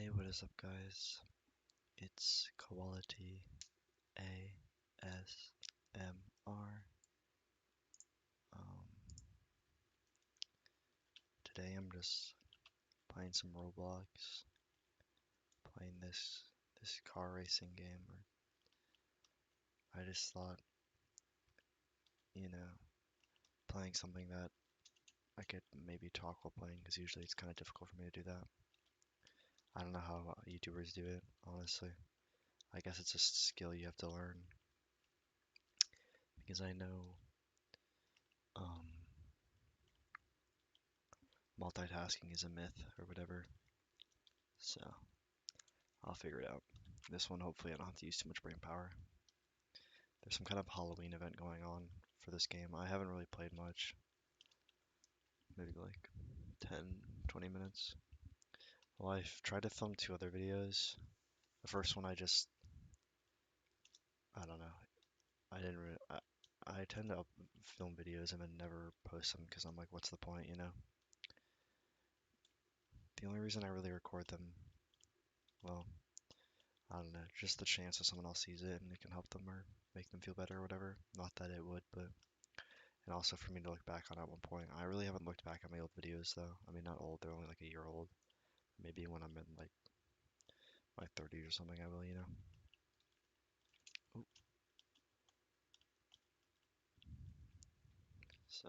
Hey, what is up, guys? It's Quality ASMR. Um, Today I'm just playing some Roblox, playing this car racing game. I just thought, you know, playing something that I could maybe talk while playing, because usually it's kind of difficult for me to do that. I don't know how YouTubers do it, honestly. I guess it's a skill you have to learn, because I know um, multitasking is a myth or whatever. So I'll figure it out. This one, hopefully, I don't have to use too much brain power. There's some kind of Halloween event going on for this game. I haven't really played much, maybe like 10, 20 minutes. Well, I've tried to film two other videos. The first one, I don't know. I didn't really, I tend to film videos and then never post them because I'm like, what's the point, you know? The only reason I really record them, well, I don't know, just the chance that someone else sees it and it can help them or make them feel better or whatever. Not that it would, but and also for me to look back on at one point. I really haven't looked back at my old videos though. I mean, not old, they're only like a year old. Maybe when I'm in like my 30s or something, I will, you know. Oop. So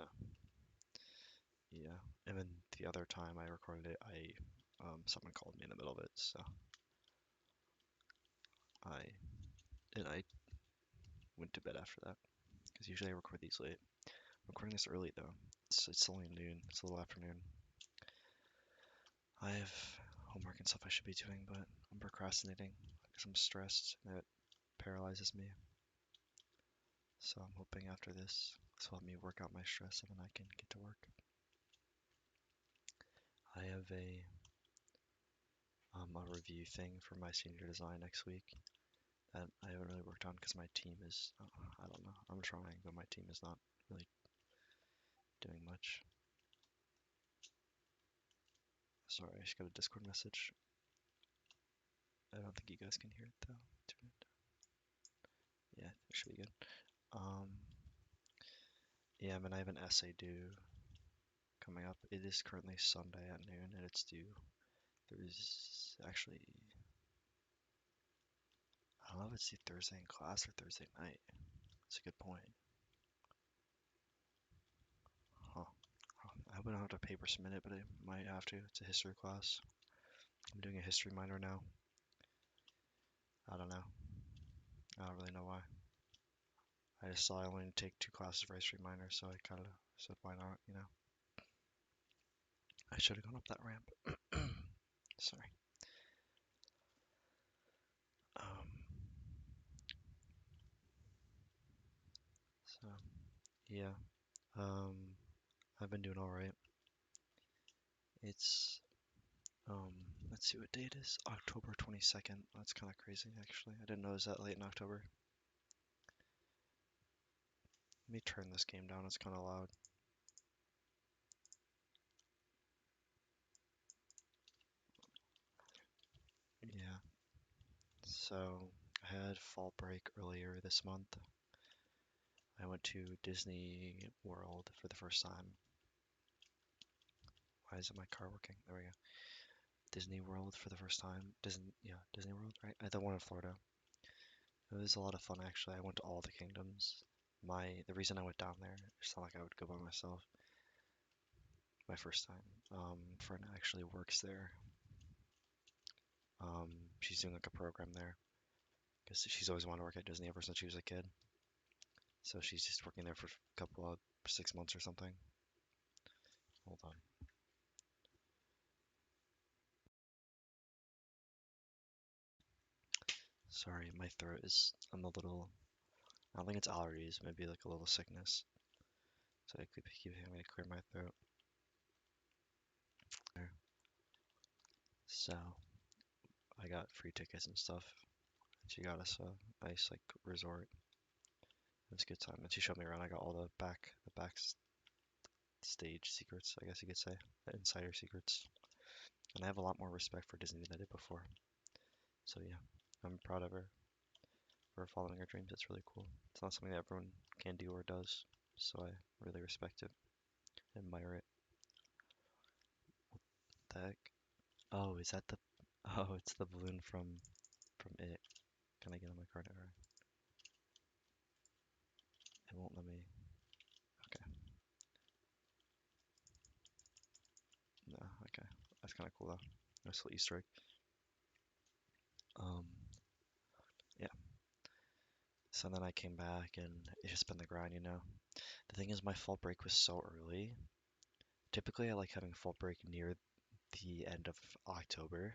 yeah, and then the other time I recorded it, I someone called me in the middle of it, so I I went to bed after that because usually I record these late. I'm recording this early though. It's only noon. It's a little afternoon. I have homework and stuff I should be doing, but I'm procrastinating because I'm stressed and it paralyzes me. So I'm hoping after this will help me work out my stress and then I can get to work. I have a review thing for my senior design next week that I haven't really worked on because my team is, I don't know, I'm trying, but my team is not really doing much. Sorry, I just got a Discord message. I don't think you guys can hear it though. Yeah, it should be good. Um, yeah, I have an essay due coming up. It is currently Sunday at noon and it's due. There's actually, I don't know if it's the Thursday in class or Thursday night. That's a good point. Huh. I hope I don't have to paper submit it, but I might have to. It's a history class. I'm doing a history minor now. I don't know. I don't really know why. I just saw I only take two classes for history minor, so I kind of said, why not, you know? I should have gone up that ramp. Sorry. Um, so, yeah. Um, I've been doing alright. It's, um, let's see what date it is. October 22nd. That's kind of crazy, actually. I didn't know it was that late in October. Let me turn this game down. It's kind of loud. Yeah. So, I had fall break earlier this month. I went to Disney World for the first time. Why isn't my car working? There we go. Disney World for the first time. Disney World, right? The one in Florida. It was a lot of fun actually. I went to all the kingdoms. The reason I went down there, it's not like I would go by myself. My first time. Friend actually works there. She's doing like a program there because she's always wanted to work at Disney ever since she was a kid. So she's just working there for a couple of 6 months or something. Hold on. Sorry, my throat is. I'm a little. I don't think it's allergies. Maybe like a little sickness. So I could keep having to clear my throat. There. So I got free tickets and stuff. She got us a nice like resort. It was a good time. And she showed me around. I got all the backstage secrets, I guess you could say, the insider secrets. And I have a lot more respect for Disney than I did before. So yeah, I'm proud of her for following her dreams. It's really cool. It's not something that everyone can do or does. So I really respect it, admire it. The heck? Oh, is that the? Oh, it's the balloon from it. Can I get on my card? Alright. It won't let me. Okay. No. Okay. That's kind of cool though. Nice little Easter egg. Um. Yeah. So then I came back and it's just been the grind, you know. The thing is, my fall break was so early. Typically, I like having fall break near the end of October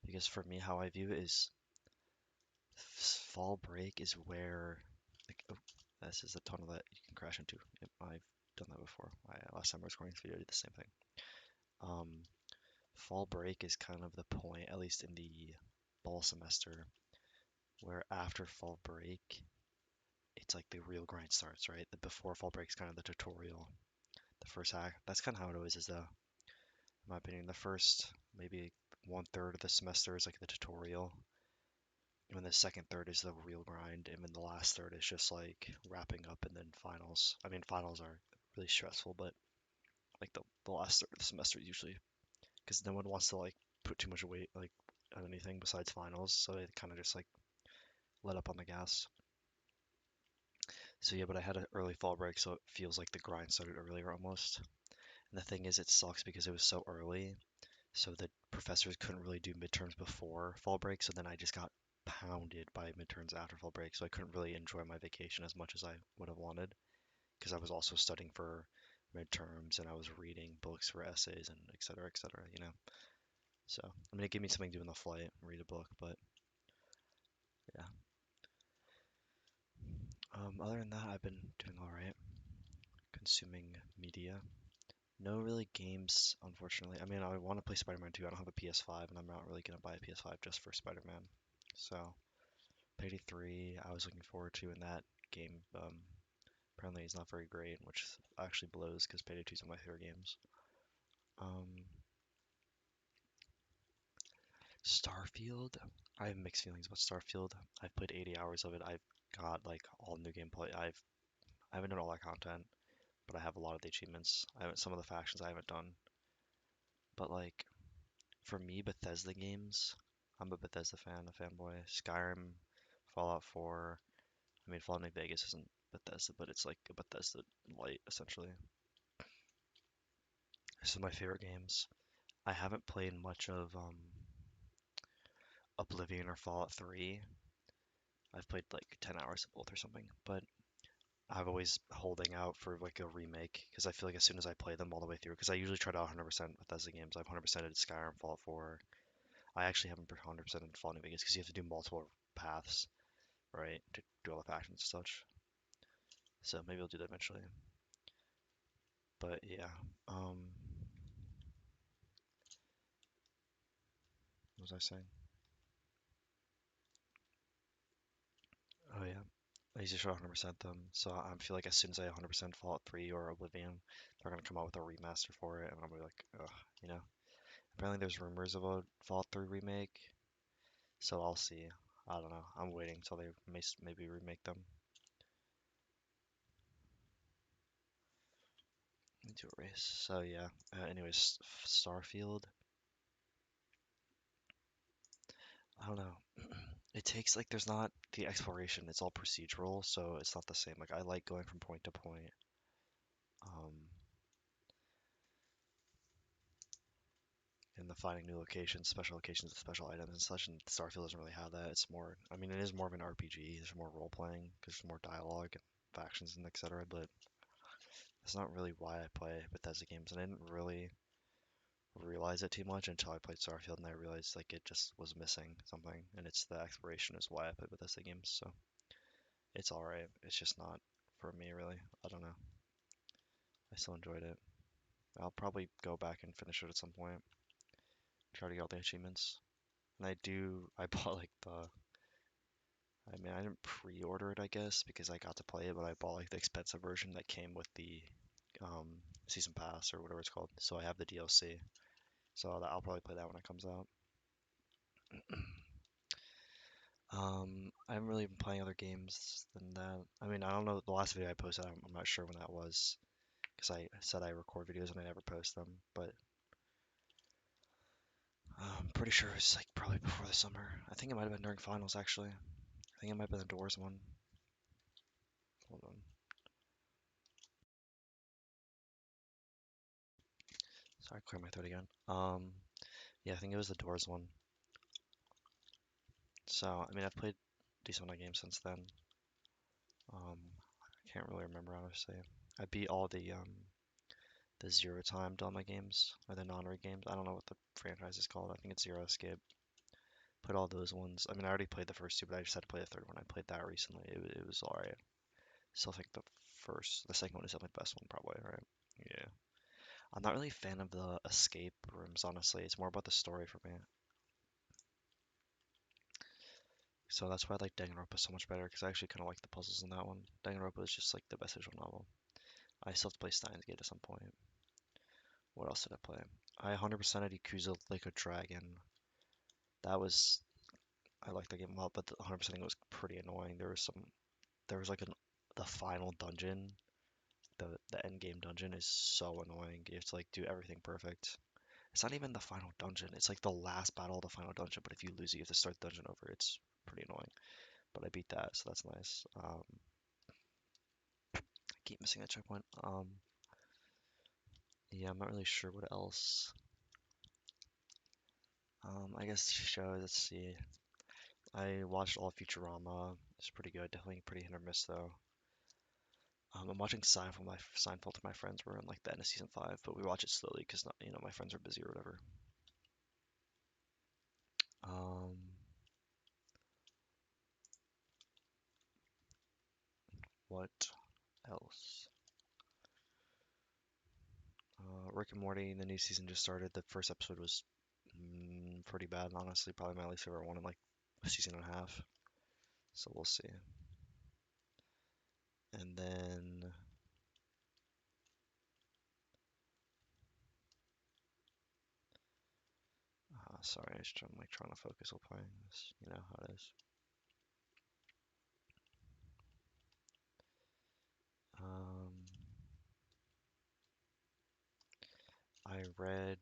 because for me, how I view it is fall break is where, like, oh, this is a tunnel that you can crash into. Yep, I've done that before. Last time I was recording this video, I did the same thing. Um, Fall break is kind of the point, at least in the fall semester, where after fall break, it's like the real grind starts, right? The before fall break is kind of the tutorial, the first hack. That's kind of how it always is, though. In my opinion, the first maybe 1/3 of the semester is like the tutorial, and then the second third is the real grind, and then the last third is just like wrapping up and then finals. I mean, finals are really stressful, but like the last third of the semester usually, because no one wants to like put too much weight like on anything besides finals, so they kind of just like let up on the gas. So yeah, but I had an early fall break, so it feels like the grind started earlier almost. And the thing is, it sucks because it was so early, so the professors couldn't really do midterms before fall break, so then I just got pounded by midterms after fall break, so I couldn't really enjoy my vacation as much as I would have wanted because I was also studying for midterms and I was reading books for essays and et cetera, you know. So, I mean, it gave me something to do in the flight, read a book, but yeah. Other than that, I've been doing all right, consuming media. No really games, unfortunately. I mean, I want to play Spider-Man 2. I don't have a PS5, and I'm not really gonna buy a PS5 just for Spider-Man. So, Payday 3, I was looking forward to, and that game apparently is not very great, which actually blows because Payday 2 is one of my favorite games. Um, Starfield, I have mixed feelings about Starfield. I've played 80 hours of it. I've got like all new gameplay. I haven't done all that content, but I have a lot of the achievements. I haven't some of the factions I haven't done. But like for me, Bethesda games, I'm a Bethesda fan, a fanboy. Skyrim, Fallout 4. I mean, Fallout New Vegas isn't Bethesda, but it's like a Bethesda light essentially. Some of my favorite games. I haven't played much of Oblivion or Fallout 3. I've played like 10 hours of both or something, but I've always holding out for like a remake because I feel like as soon as I play them all the way through, because I usually try to 100% Bethesda games. I've 100%ed Skyrim, Fallout 4. I actually haven't 100%ed Fallout New Vegas because you have to do multiple paths, right, to do all the factions and such. So maybe I'll do that eventually. But yeah, what was I saying? Oh yeah, I usually try to 100% them. So I feel like as soon as I 100% Fallout 3 or Oblivion, they're gonna come out with a remaster for it, and I'm gonna be like, ugh, you know. Apparently there's rumors about Fallout 3 remake, so I'll see. I don't know. I'm waiting until they maybe remake them. Into a race. So yeah. Anyways, Starfield. I don't know. It takes like there's not the exploration. It's all procedural, so it's not the same. Like I like going from point to point. Um, and the finding new locations, special locations, special items and such. And Starfield doesn't really have that. It's more. I mean, it is more of an RPG. There's more role playing because there's more dialogue and factions and etc. But that's not really why I play Bethesda games, and I didn't really realize it too much until I played Starfield, and I realized like it just was missing something, and it's the exploration is why I play Bethesda games. So it's all right. It's just not for me really. I don't know. I still enjoyed it. I'll probably go back and finish it at some point. Try to get all the achievements. And I do. I bought like the. I mean, I didn't pre-order it, I guess, because I got to play it, but I bought like the expensive version that came with the season pass or whatever it's called. So I have the DLC. so I'll probably play that when it comes out. I haven't really been playing other games than that. I mean, I don't know the last video I posted. I'm not sure when that was because I said I record videos and I never post them. But I'm pretty sure it's like probably before the summer. I think it might have been during finals actually. I think it might have been the Doors one. Hold on. Sorry, clear my throat again. Yeah, I think it was the Doors one. So I mean, I've played decent amount of games since then. I can't really remember honestly. I beat all the zero time Doma games or the non-rig games. I don't know what the franchise is called. I think it's Zero Escape. Played all those ones. I mean, I already played the first two, but I just had to play the third one. I played that recently. It was alright. Still think the second one is definitely the best one, probably, right? Yeah. I'm not really a fan of the escape rooms, honestly. It's more about the story for me. So that's why I like Danganronpa so much better, because I actually kind of like the puzzles in that one. Danganronpa is just like the best visual novel. I still have to play Steins Gate at some point. What else did I play? I 100%ed Yakuza Like a Dragon. That was I liked the game a lot, but the 100%ing was pretty annoying. There was like the final dungeon, the end game dungeon is so annoying. You have to like do everything perfect. It's not even the final dungeon. It's like the last battle of the final dungeon, but if you lose it, you have to start the dungeon over. It's pretty annoying. But I beat that, so that's nice. I keep missing that checkpoint. Yeah, I'm not really sure what else. I guess shows. Let's see. I watched all of Futurama. It's pretty good. Definitely pretty hit or miss though. I'm watching Seinfeld to my friends. We're in like the end of season 5, but we watch it slowly because my friends are busy or whatever. Um, what else? Rick and Morty, the new season just started. The first episode was pretty bad, honestly. Probably my least favorite one in like a season and a half. So we'll see. And then, sorry, I'm like trying to focus while playing this. You know how it is. Um, I read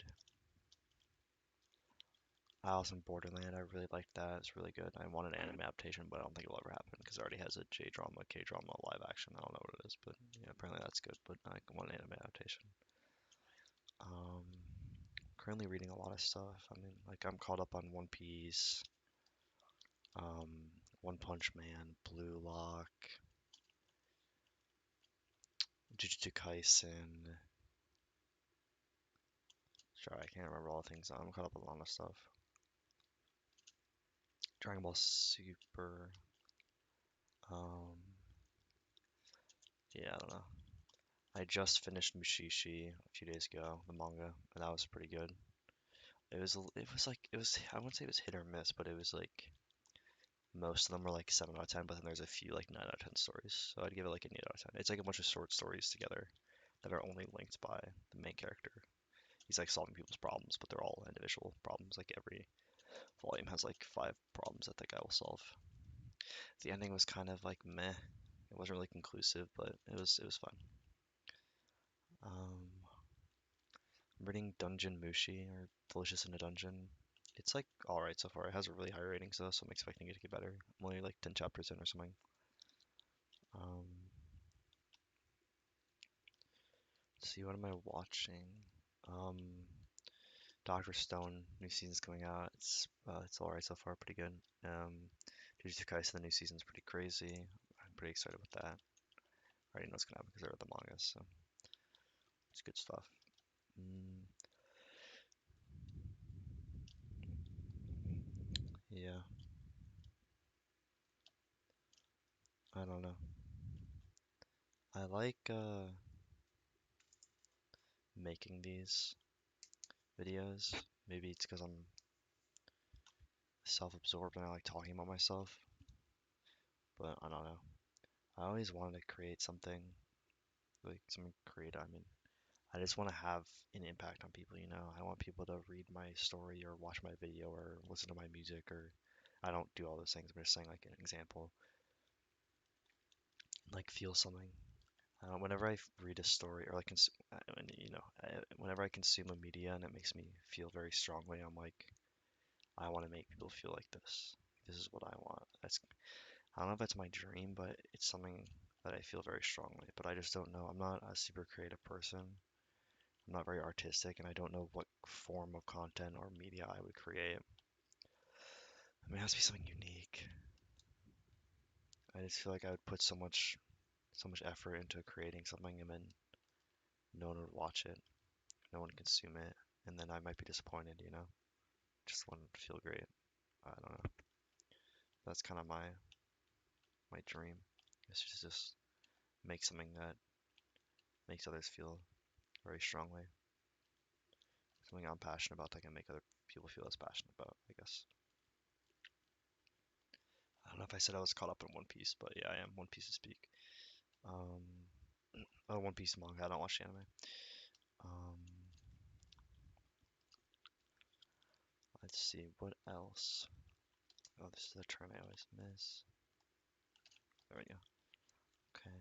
Alice in Borderland. I really liked that. It's really good. I want an anime adaptation, but I don't think it'll ever happen because it already has a J drama, K drama, live action. I don't know what it is, but yeah, apparently that's good. But I want an anime adaptation. Um, Currently reading a lot of stuff. I mean, like I'm caught up on One Piece, um, One Punch Man, Blue Lock, Jujutsu Kaisen. Sorry, I can't remember all the things. I'm caught up on a lot of stuff. Dragon Ball Super. Um, yeah, I don't know. I just finished Mushishi a few days ago, the manga, and that was pretty good. I wouldn't say it was hit or miss, but it was like most of them were like 7 out of 10, but then there's a few like 9 out of 10 stories. So I'd give it like an 8 out of 10. It's like a bunch of short stories together that are only linked by the main character. He's like solving people's problems, but they're all individual problems. Like every volume has like 5 problems that the guy will solve. The ending was kind of like meh. It wasn't really conclusive, but it was fun. Um, I'm reading Dungeon Mushi or Delicious in a Dungeon. It's like alright so far. It has a really high rating though, so I'm expecting it to get better. I'm only like 10 chapters in or something. Um, let's see, what am I watching? Um, Doctor Stone, new season's coming out. It's alright so far, pretty good. Jujutsu Kaisen, the new season's pretty crazy. I'm pretty excited with that. I already know what's gonna happen because I read the manga, so it's good stuff. Mm, yeah, I don't know. I like making these videos. Maybe it's because I'm self-absorbed and I like talking about myself, but I don't know. I always wanted to create something like something creative. I mean, I just want to have an impact on people, you know. I want people to read my story or watch my video or listen to my music or I don't do all those things, but just saying like an example, like feel something. Whenever read a story or like whenever I consume a media and it makes me feel very strongly, I'm like, I want to make people feel like this. This is what I want. I don't know if that's my dream, but it's something that I feel very strongly. But I just don't know. I'm not a super creative person. I'm not very artistic, and I don't know what form of content or media I would create. I mean, it has to be something unique. I just feel like I would put so much effort into creating something, and then no one would watch it, no one would consume it, and then I might be disappointed, you know? Just wouldn't feel great. I don't know. That's kind of my dream. It's just make something that makes others feel very strongly. Something I'm passionate about that can make other people feel as passionate about, I guess. I don't know if I said I was caught up in One Piece, but yeah, I am. One Piece is peak. Um, oh, One Piece manga. I don't watch the anime. Um, let's see, what else? Oh, this is the turn I always miss. There we go. Okay.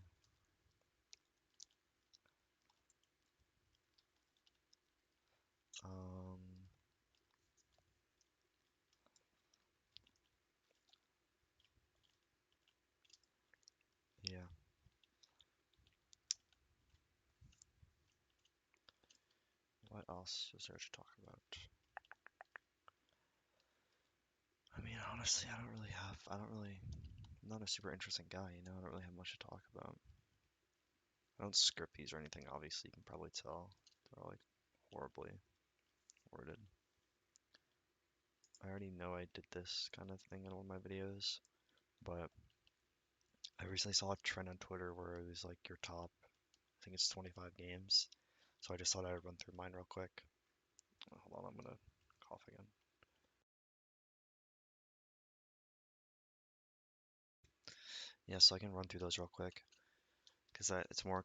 Um, yeah. What else is there to talk about? I mean, honestly, I'm not a super interesting guy, you know? I don't really have much to talk about. I don't script these or anything, obviously, you can probably tell. They're all like horribly worded. I already know I did this kind of thing in one of my videos, but I recently saw a trend on Twitter where it was like your top, I think it's 25 games. So I just thought I'd run through mine real quick. Hold on, I'm gonna cough again. Yeah, so I can run through those real quick because it's more.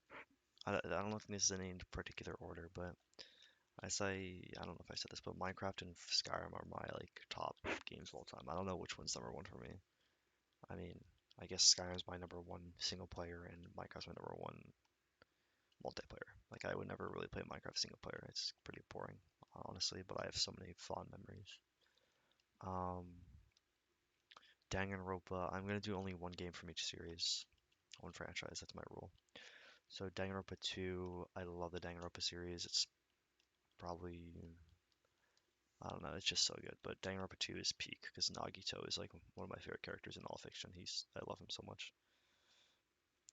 I don't know if this is in any particular order, but I don't know if I said this, but Minecraft and Skyrim are my like top games of all time. I don't know which one's number one for me. I mean, I guess Skyrim's my number one single player and Minecraft's my number one multiplayer. Like I would never really play Minecraft single player. It's pretty boring, honestly, but I have so many fond memories. Um, Danganronpa, I'm gonna do only one game from each series, one franchise. That's my rule. So Danganronpa 2, I love the Danganronpa series. It's probably I don't know, it's just so good. But Danganronpa 2 is peak because Nagito is like one of my favorite characters in all fiction. I love him so much.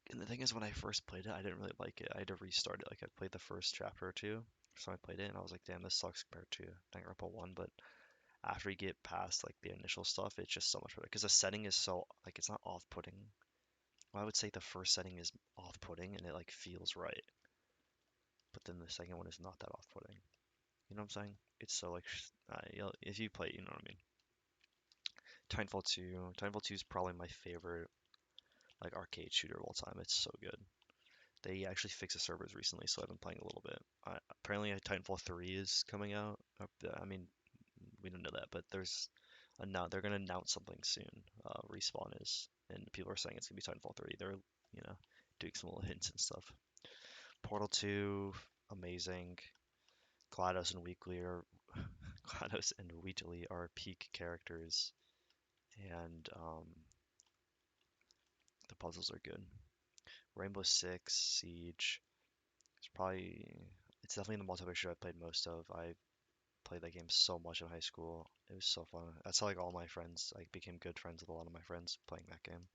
And the thing is, when I first played it, I didn't really like it. I had to restart it. Like I played the first chapter or two, so I played it and I was like, damn, this sucks compared to Danganronpa 1. But after you get past like the initial stuff, it's just so much better because the setting is so like it's not off-putting. Well, I would say the first setting is off-putting and it like feels right, but then the second one is not that off-putting. You know what I'm saying? It's so like if you play, you know what I mean. Titanfall 2, Titanfall 2 is probably my favorite like arcade shooter of all time. It's so good. They actually fixed the servers recently, so I've been playing a little bit. Apparently, Titanfall 3 is coming out. I mean, we don't know that, but now they're gonna announce something soon. Respawn is, and people are saying it's gonna be Titanfall 3. They're doing some little hints and stuff. Portal 2, amazing. GLaDOS and Weekly are GLaDOS and Wheatley are peak characters, and the puzzles are good. Rainbow Six Siege. It's definitely the multiplayer I've played most of. I played that game so much in high school. It was so fun. That's how like all my friends like became good friends with a lot of my friends playing that game.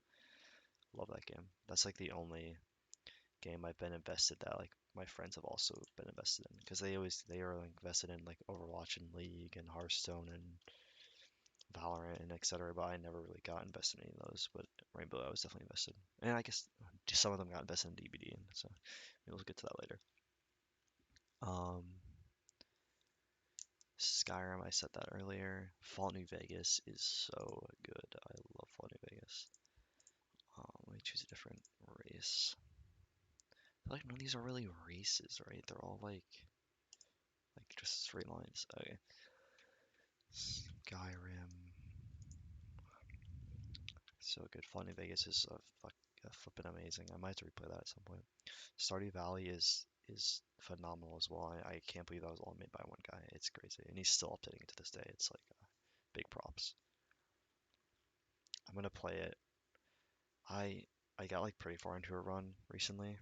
Love that game. That's like the only game I've been invested that like my friends have also been invested in because they are like invested in like Overwatch and League and Hearthstone and Valorant and etc. But I never really got invested in any of those. But Rainbow, I was definitely invested. And I guess just some of them got invested in DBD, and so we'll get to that later. Um, Skyrim, I said that earlier. Fallout New Vegas is so good. I love Fallout New Vegas. Let me choose a different race. feel like none of these are really races, right? They're all like just straight lines. Okay. Skyrim. So good. Fallout New Vegas is flipping amazing. I might have to replay that at some point. Stardew Valley is phenomenal as well. I can't believe that was all made by one guy. It's crazy, and he's still updating it to this day. It's like big props. I'm gonna play it. I I got like pretty far into a run recently,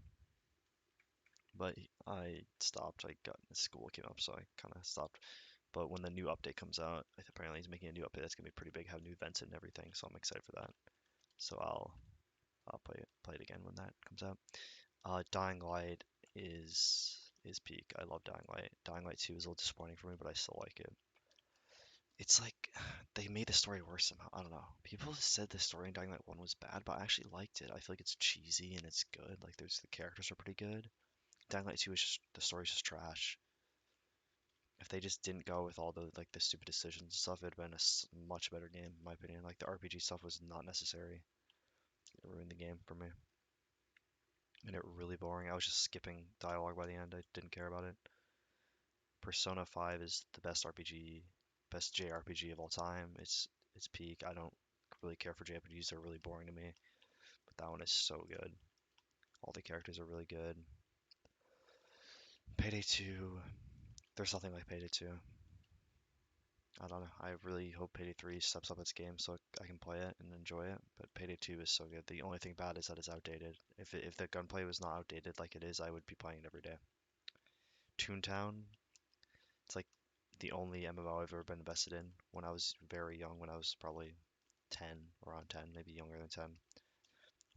but I stopped. I got school came up, so I kind of stopped. But when the new update comes out, apparently he's making a new update that's gonna be pretty big, have new events and everything. So I'm excited for that. So I'll play it again when that comes out. Dying Light is peak. I love Dying Light. Dying Light 2 is a little disappointing for me, but I still like it. It's like they made the story worse somehow. I don't know. People said the story in Dying Light 1 was bad, but I actually liked it. I feel like it's cheesy and it's good. Like there's the characters are pretty good. Dying Light 2 is just the story's just trash. If they just didn't go with all the like the stupid decisions and stuff, it'd been a much better game in my opinion. Like the RPG stuff was not necessary. It ruined the game for me. Made it really boring. I was just skipping dialogue by the end. I didn't care about it. Persona 5 is the best RPG, best JRPG of all time. It's peak. I don't really care for JRPGs. They're really boring to me, but that one is so good. All the characters are really good. Payday 2, there's nothing like Payday 2. I don't know. I really hope Payday 3 steps up its game so I can play it and enjoy it. But Payday 2 is so good. The only thing bad is that it's outdated. If the gunplay was not outdated like it is, I would be playing it every day. Toontown, it's like the only MMO I've ever been invested in when I was very young, when I was probably 10, around 10, maybe younger than 10.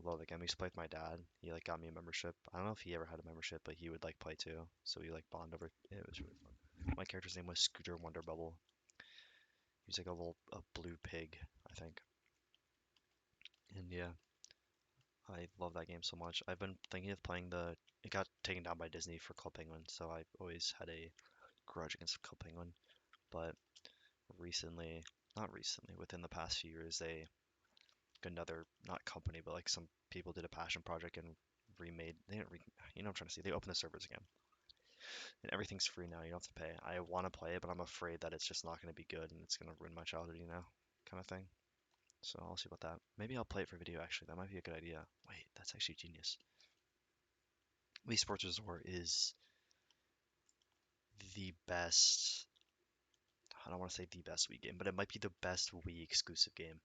Love the game. I used to play with my dad. He like got me a membership. I don't know if he ever had a membership, but he would like play too. So we like bond over. It was really fun. My character's name was Scooter Wonder Bubble. He was like a blue pig, I think. And yeah, I love that game so much. I've been thinking of playing the. It got taken down by Disney for Club Penguin, so I've always had a grudge against Club Penguin. But recently, not recently, within the past few years, they another not company, but like some people did a passion project and remade. They didn't re, you know what I'm trying to say. They opened the servers again, and everything's free now. You don't have to pay. I want to play it, but I'm afraid that it's just not going to be good and it's going to ruin my childhood, kind of thing. So I'll see about that. Maybe I'll play it for video. Actually, that might be a good idea. Wait, that's actually genius. Wii Sports Resort is the best. I don't want to say the best Wii game, but it might be the best Wii exclusive game.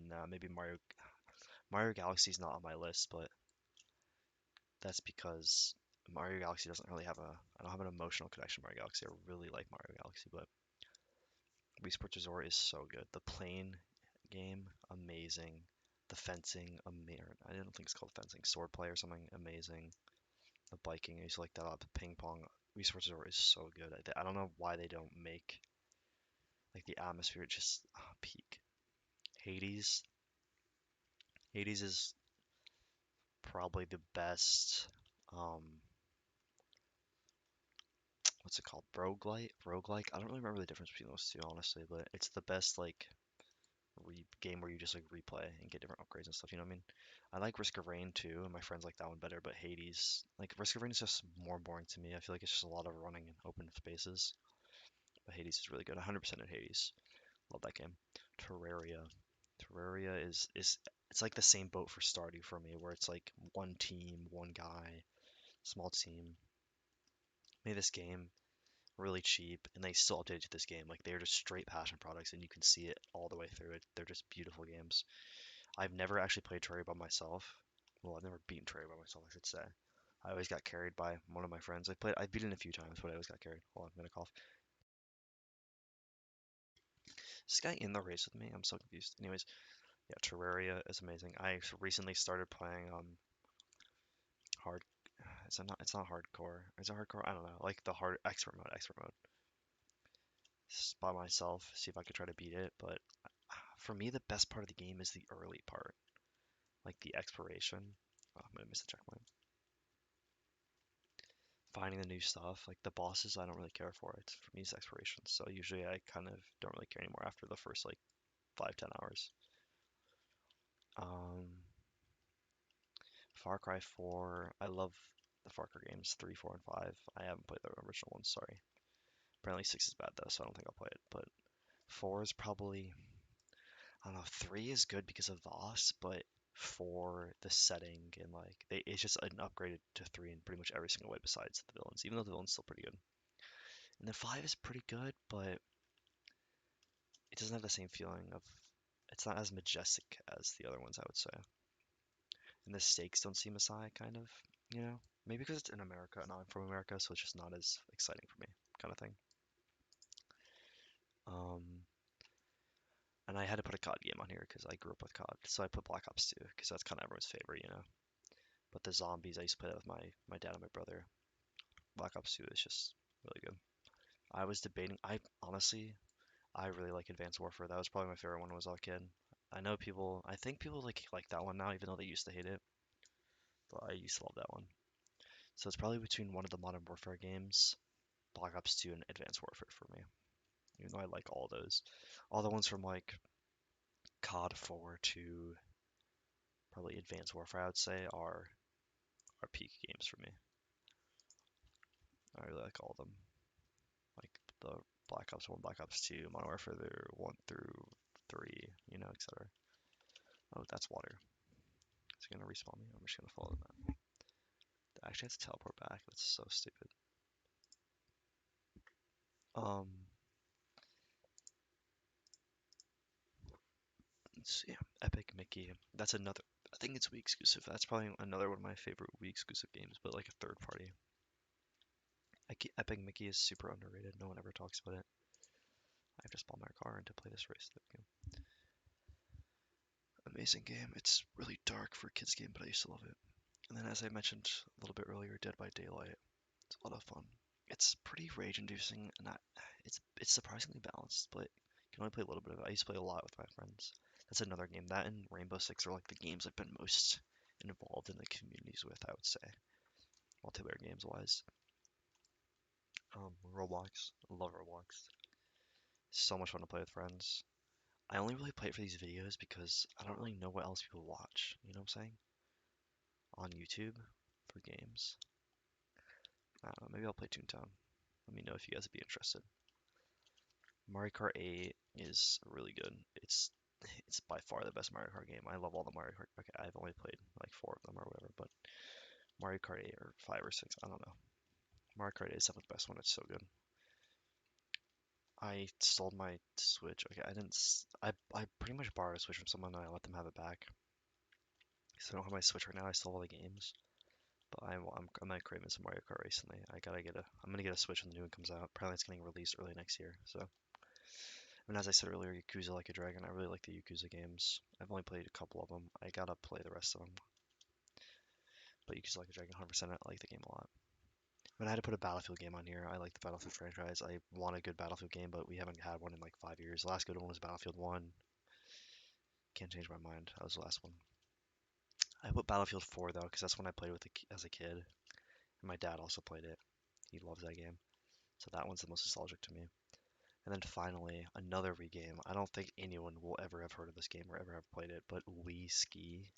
Nah, maybe Mario Galaxy is not on my list, but that's because Mario Galaxy doesn't really have a. I don't have an emotional connection to Mario Galaxy. I really like Mario Galaxy, but Wii Sports Resort is so good. The plane game, amazing. The fencing, amazing. I don't think it's called fencing. Swordplay or something, amazing. The biking, I used to like that a lot. The ping pong. Wii Sports Resort is so good. I don't know why they don't make like the atmosphere just peak. Hades. Hades is probably the best. Um, what's it called? Roguelike. I don't really remember the difference between those two, honestly, but it's the best like game where you just like replay and get different upgrades and stuff. You know what I mean? I like Risk of Rain too, and my friends like that one better. But Hades, like Risk of Rain, is just more boring to me. I feel like it's just a lot of running in open spaces. But Hades is really good. 100% at Hades. Love that game. Terraria. Terraria is it's like the same boat for Stardew for me, where it's like one team, one guy, small team. Made this game really cheap, and they still updated to this game. Like they're just straight passion products, and you can see it all the way through it. They're just beautiful games. I've never actually played Terraria by myself. Well, I've never beaten Terraria by myself, I should say. I always got carried by one of my friends. I beat it a few times, but I always got carried. Hold on, I'm gonna cough. Is this guy in the race with me? I'm so confused. Anyways, yeah, Terraria is amazing. I recently started playing hard. It's not hardcore. Is it hardcore? I don't know. Like the hard expert mode. Expert mode. Just by myself. See if I could try to beat it. But for me, the best part of the game is the early part, like the exploration. Oh, I'm gonna miss the checkpoint. Finding the new stuff. Like the bosses, I don't really care for it. For me, it's exploration. So usually I kind of don't really care anymore after the first like 5, 10 hours. Um, Far Cry 4. I love the Far Cry games 3, 4, and 5. I haven't played the original ones, sorry. Apparently 6 is bad though, so I don't think I'll play it. But 4 is probably, I don't know, 3 is good because of Voss, but 4, the setting and like it's just an upgraded to 3 in pretty much every single way besides the villains, even though the villain's still pretty good. And then 5 is pretty good, but it doesn't have the same feeling of it's not as majestic as the other ones, I would say. And the stakes don't seem as high, kind of, you know? Maybe because it's in America and I'm from America, so it's just not as exciting for me, kind of thing. Um, and I had to put a COD game on here because I grew up with COD, so I put Black Ops 2 because that's kind of everyone's favorite, you know? But the zombies, I used to play that with my dad and my brother. Black Ops 2 is just really good. I was debating, I really like Advanced Warfare. That was probably my favorite one when I was a kid. I think people like that one now, even though they used to hate it, but I used to love that one. So it's probably between one of the Modern Warfare games, Black Ops 2, and Advanced Warfare for me. Even though I like all those, all the ones from like COD 4 to probably Advanced Warfare, I would say, are peak games for me. I really like all of them, like the Black Ops 1, Black Ops 2, Modern Warfare 1 through 3, you know, etc. Oh, that's water. Is it gonna respawn me? I'm just gonna follow that. I actually have to teleport back. That's so stupid. Um, let's see. Epic Mickey. That's another. I think it's Wii exclusive. That's probably another one of my favorite Wii exclusive games, but like a third party. Epic Mickey is super underrated. No one ever talks about it. I have to spawn my car in to play this race. There we go. Amazing game. It's really dark for a kids game, but I used to love it. And then, as I mentioned a little bit earlier, Dead by Daylight. It's a lot of fun. It's pretty rage-inducing, and it's surprisingly balanced, but you can only play a little bit of it. I used to play a lot with my friends. That's another game. That and Rainbow Six are like the games I've been most involved in the communities with, I would say, multiplayer games wise. Roblox. I love Roblox. So much fun to play with friends. I only really play it for these videos because I don't really know what else people watch. You know what I'm saying? On YouTube for games. I don't know. Maybe I'll play Toontown. Let me know if you guys would be interested. Mario Kart 8 is really good. It's by far the best Mario Kart game. I love all the Mario Kart. Okay, I've only played like 4 of them or whatever, but Mario Kart 8 or 5 or 6, I don't know. Mario Kart 8 is definitely the best one. It's so good. I sold my Switch. Okay, I didn't. I pretty much borrowed a Switch from someone and I let them have it back. So I don't have my Switch right now. I still have all the games, but I'm at craving some Mario Kart recently. I'm gonna get a Switch when the new one comes out. Apparently it's getting released early next year. So, and as I said earlier, Yakuza Like a Dragon. I really like the Yakuza games. I've only played a couple of them. I gotta play the rest of them. But Yakuza Like a Dragon, 100%. I like the game a lot. When I had to put a Battlefield game on here, I like the Battlefield franchise. I want a good Battlefield game, but we haven't had one in like 5 years. The last good one was Battlefield 1. Can't change my mind. That was the last one. I put Battlefield 4 though, because that's when I played with as a kid. And my dad also played it. He loves that game. So that one's the most nostalgic to me. And then finally, another Wii game. I don't think anyone will ever have heard of this game or ever have played it, but Wii Ski.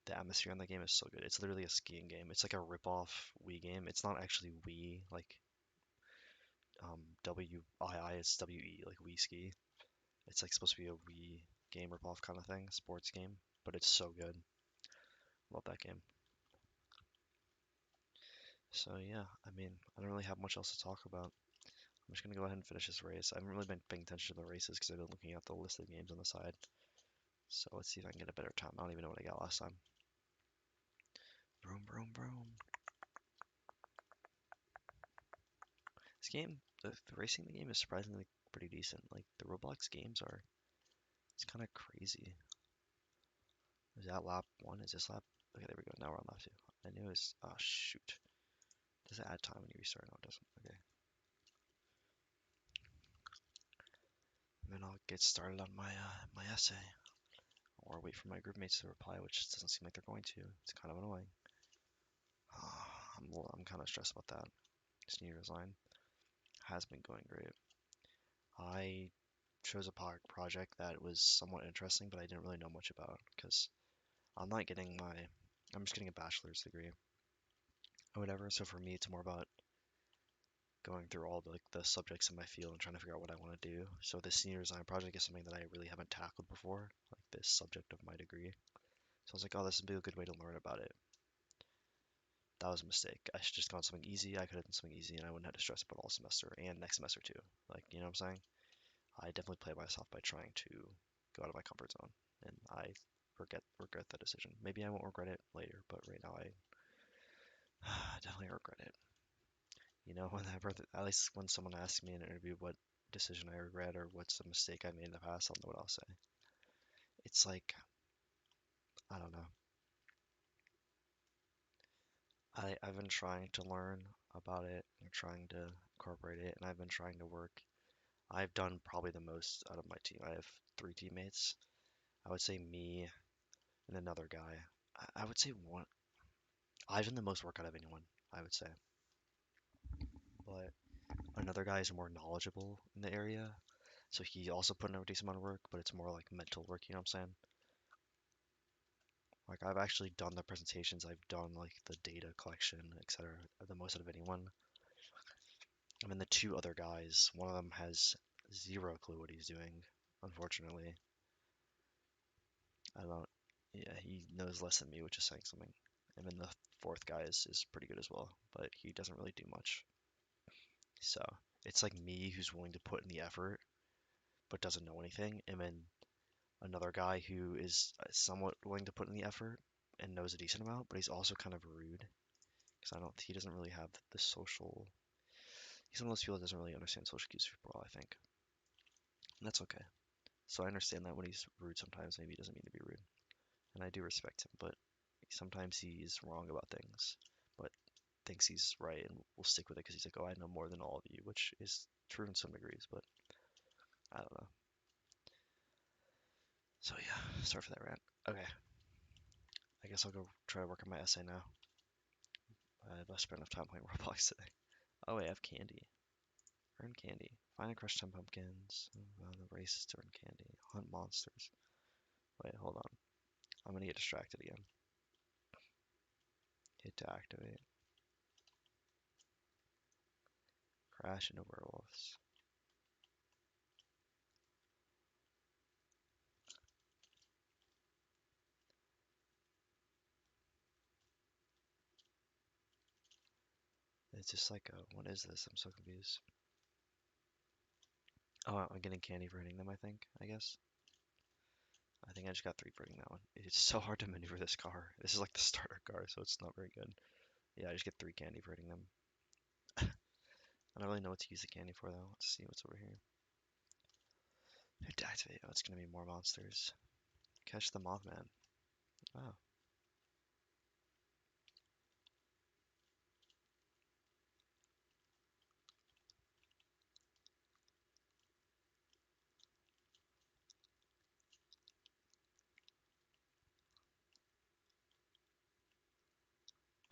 The atmosphere in the game is so good. It's literally a skiing game. It's like a rip-off Wii game. It's not actually Wii, like WII, it's WE, like Wii Ski. It's like supposed to be a Wii game rip-off kind of thing, sports game, but it's so good. Love that game. So yeah, I mean, I don't really have much else to talk about. I'm just gonna go ahead and finish this race. I haven't really been paying attention to the races because I've been looking at the list of games on the side. So let's see if I can get a better time. I don't even know what I got last time. Vroom, vroom, vroom. This game, the racing in the game is surprisingly pretty decent. Like the Roblox games are, it's kind of crazy. Is that lap one? Is this lap? Okay, there we go. Now we're on lap two. I knew it was. Oh shoot! Does it add time when you restart? No, it doesn't. Okay. And then I'll get started on my essay, or wait for my group mates to reply, which doesn't seem like they're going to. It's kind of annoying. I'm kind of stressed about that. This New Year's line has been going great. I chose a project that was somewhat interesting, but I didn't really know much about because I'm not getting my I'm just getting a bachelor's degree or whatever. So for me, it's more about going through all the subjects in my field and trying to figure out what I want to do. So the senior design project is something that I really haven't tackled before, like this subject of my degree. So I was like, oh, this would be a good way to learn about it. That was a mistake. I should just gone something easy. I could have done something easy and I wouldn't have to stress about all semester and next semester too. Like, you know what I'm saying? I definitely play myself by trying to go out of my comfort zone, and I regret that decision. Maybe I won't regret it later, but right now I definitely regret it. You know, whenever at least when someone asks me in an interview what decision I regret or what's a mistake I made in the past, I'll know what I'll say. It's like I don't know. I've been trying to learn about it and trying to incorporate it, and I've been trying to work. I've done probably the most out of my team. I have three teammates. I would say me and another guy. I would say one. I've done the most work out of anyone, I would say. But another guy is more knowledgeable in the area, so he also put in a decent amount of work, but it's more like mental work, you know what I'm saying? Like I've actually done the presentations, I've done like the data collection, etc. The most out of anyone. I mean, the two other guys, one of them has zero clue what he's doing, unfortunately. I don't, yeah, he knows less than me, which is saying something. And then the fourth guy is pretty good as well, but he doesn't really do much. So it's like me who's willing to put in the effort but doesn't know anything, and then another guy who is somewhat willing to put in the effort and knows a decent amount, but he's also kind of rude because he doesn't really have the social. He's one of those people that doesn't really understand social cues super well, I think. And that's okay. So I understand that when he's rude sometimes, maybe he doesn't mean to be rude, and I do respect him, but sometimes he's wrong about things, but thinks he's right and will stick with it because he's like, oh, I know more than all of you, which is true in some degrees, but I don't know. So yeah, sorry for that rant. Okay, I guess I'll go try to work on my essay now. I've spent enough time playing Roblox today. Oh wait, I have candy. Earn candy. Find and crush 10 pumpkins. The race is to earn candy. Hunt monsters. Wait, hold on. I'm gonna get distracted again. Hit to activate. Crash into werewolves. It's just like, what is this? I'm so confused. Oh, I'm getting candy for hitting them, I think, I guess. I think I just got three for hitting that one. It's so hard to maneuver this car. This is like the starter car, so it's not very good. Yeah, I just get three candy for hitting them. I don't really know what to use the candy for, though. Let's see what's over here. Hit to activate. Oh, it's gonna be more monsters. Catch the Mothman. Oh.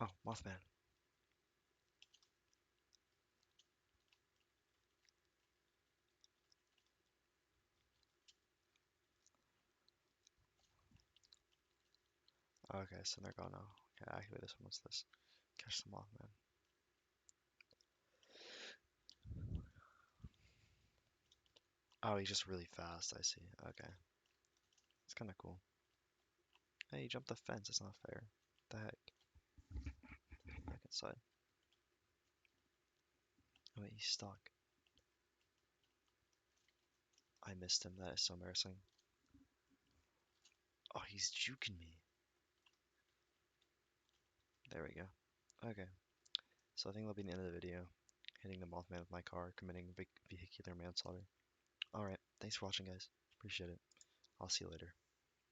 Oh, Mothman. Okay, so they're gone now. Okay, activate this one. What's this? Catch the Mothman. Oh, he's just really fast. I see. Okay. It's kind of cool. Hey, you jumped the fence. It's not fair. What the heck? Back inside. Oh, wait, he's stuck. I missed him. That is so embarrassing. Oh, he's juking me. There we go. Okay. So I think that'll be the end of the video. Hitting the Mothman with my car, committing vehicular manslaughter. Alright. Thanks for watching, guys. Appreciate it. I'll see you later.